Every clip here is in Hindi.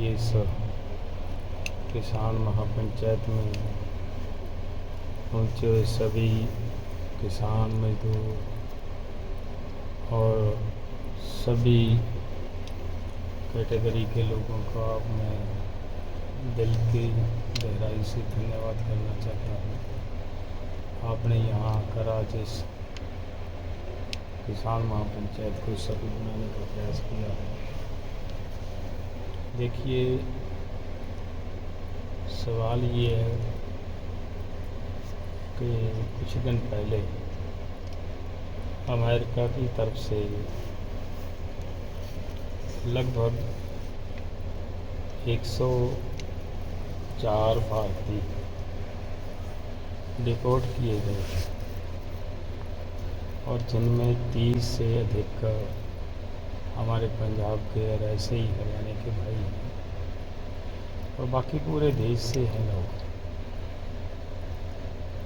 इस किसान महापंचायत में पहुँचे हुए सभी किसान मजदूर और सभी कैटेगरी के लोगों का मैं दिल की गहराई से धन्यवाद करना चाहता हूँ। आपने यहाँ आकर आज इस किसान महापंचायत को सफल बनाने का प्रयास किया है। देखिए, सवाल ये है कि कुछ दिन पहले अमेरिका की तरफ से लगभग 104 भारतीय डिपोर्ट किए गए और जिनमें 30 से अधिक हमारे पंजाब के और ऐसे ही हरियाणा के भाई हैं और बाकी पूरे देश से हैं लोग।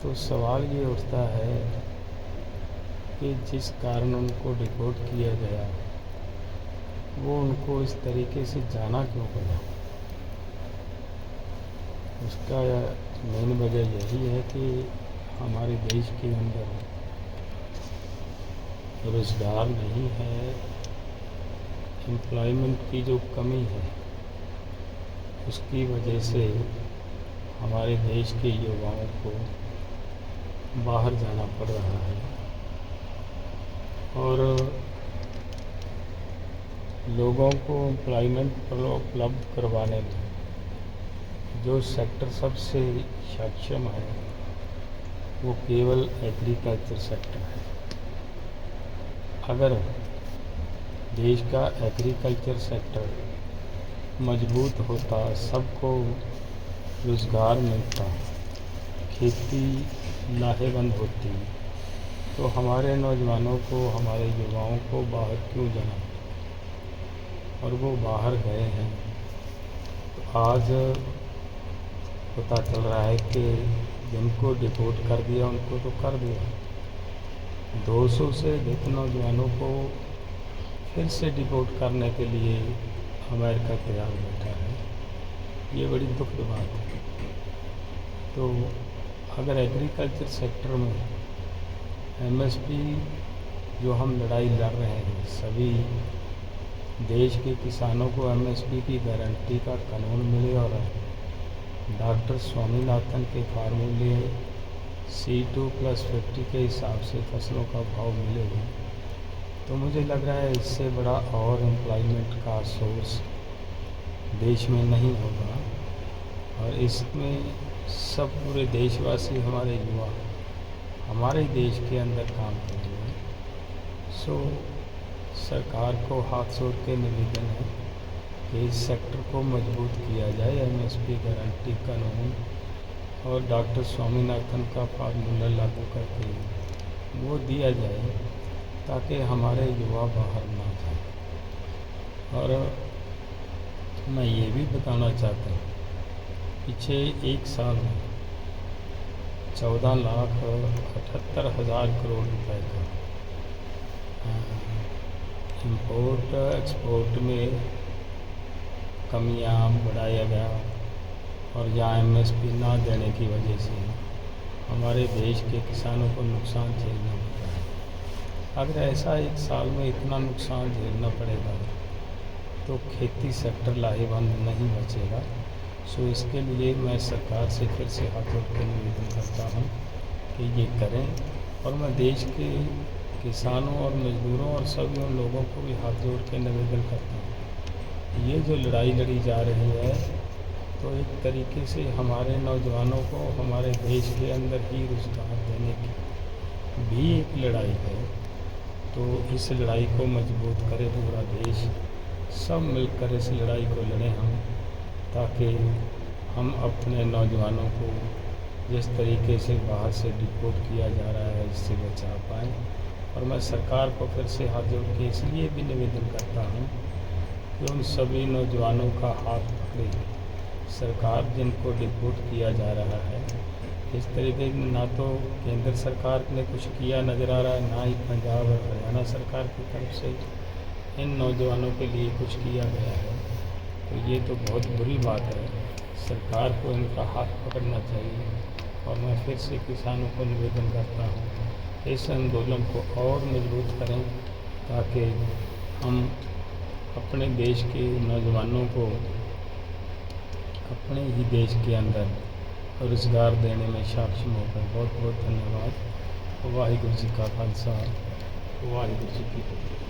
तो सवाल ये उठता है कि जिस कारण उनको डिपोर्ट किया गया वो उनको इस तरीके से जाना क्यों पड़ा। उसका मेन वजह यही है कि हमारे देश के अंदर रोज़गार नहीं है, एम्प्लॉयमेंट की जो कमी है उसकी वजह से हमारे देश के युवाओं को बाहर जाना पड़ रहा है। और लोगों को एम्प्लॉयमेंट उपलब्ध करवाने में जो सेक्टर सबसे सक्षम है वो केवल एग्रीकल्चर सेक्टर है। अगर देश का एग्रीकल्चर सेक्टर मजबूत होता, सबको रोज़गार मिलता, खेती लाहेवंद होती, तो हमारे नौजवानों को, हमारे युवाओं को बाहर क्यों जाना। और वो बाहर गए हैं। तो आज पता चल रहा है कि जिनको डिपोर्ट कर दिया उनको तो कर दिया, 200 से अधिक नौजवानों को फिर से डिपोर्ट करने के लिए अमेरिका तैयार बैठा है। ये बड़ी दुखद बात है। तो अगर एग्रीकल्चर सेक्टर में एमएसपी जो हम लड़ाई लड़ रहे हैं, सभी देश के किसानों को एमएसपी की गारंटी का कानून मिले और डॉक्टर स्वामीनाथन के फार्मूले C2+50 के हिसाब से फसलों का भाव मिले, तो मुझे लग रहा है इससे बड़ा और एम्प्लॉयमेंट का सोर्स देश में नहीं होगा। और इसमें सब पूरे देशवासी, हमारे युवा हमारे देश के अंदर काम करेंगे। सो सरकार को हाथ जोड़ के निवेदन है कि इस सेक्टर को मजबूत किया जाए, एमएसपी गारंटी कानून और डॉक्टर स्वामीनाथन का फार्मूला लागू करके वो दिया जाए ताकि हमारे युवा बाहर ना जाए। और मैं ये भी बताना चाहता हूँ, पीछे एक साल में 14,78,000 करोड़ रुपए का इंपोर्ट एक्सपोर्ट में कमियां बढ़ाया गया और या एमएसपी ना देने की वजह से हमारे देश के किसानों को नुकसान झेलना पड़ता है। अगर ऐसा एक साल में इतना नुकसान झेलना पड़ेगा तो खेती सेक्टर लाहेवंद नहीं बचेगा। सो इसके लिए मैं सरकार से फिर से हाथ जोड़ के निवेदन करता हूँ कि ये करें। और मैं देश के किसानों और मजदूरों और सभी उन लोगों को भी हाथ जोड़ के निवेदन करता हूँ, ये जो लड़ाई लड़ी जा रही है तो एक तरीके से हमारे नौजवानों को हमारे देश के अंदर ही रोज़गार देने की भी एक लड़ाई है। तो इस लड़ाई को मजबूत करे पूरा देश, सब मिलकर इस लड़ाई को लड़ें हम, ताकि हम अपने नौजवानों को जिस तरीके से बाहर से डिपोर्ट किया जा रहा है इससे बचा पाएँ। और मैं सरकार को फिर से हाथ जोड़ के इसलिए भी निवेदन करता हूँ कि उन सभी नौजवानों का हाथ पकड़े सरकार, जिनको डिपोर्ट किया जा रहा है। इस तरीके ना तो केंद्र सरकार ने कुछ किया नज़र आ रहा है, ना ही पंजाब और हरियाणा सरकार की तरफ से इन नौजवानों के लिए कुछ किया गया है। तो ये तो बहुत बुरी बात है। सरकार को इनका हाथ पकड़ना चाहिए और मैं फिर से किसानों को निवेदन करता हूँ इस आंदोलन को और मजबूत करें ताकि हम अपने देश के नौजवानों को अपने ही देश के अंदर रोजगार देने में सक्षम हो पाए। बहुत बहुत धन्यवाद। वाहिगुरू जी का खालसा, वाहिगुरू जी की फतेह।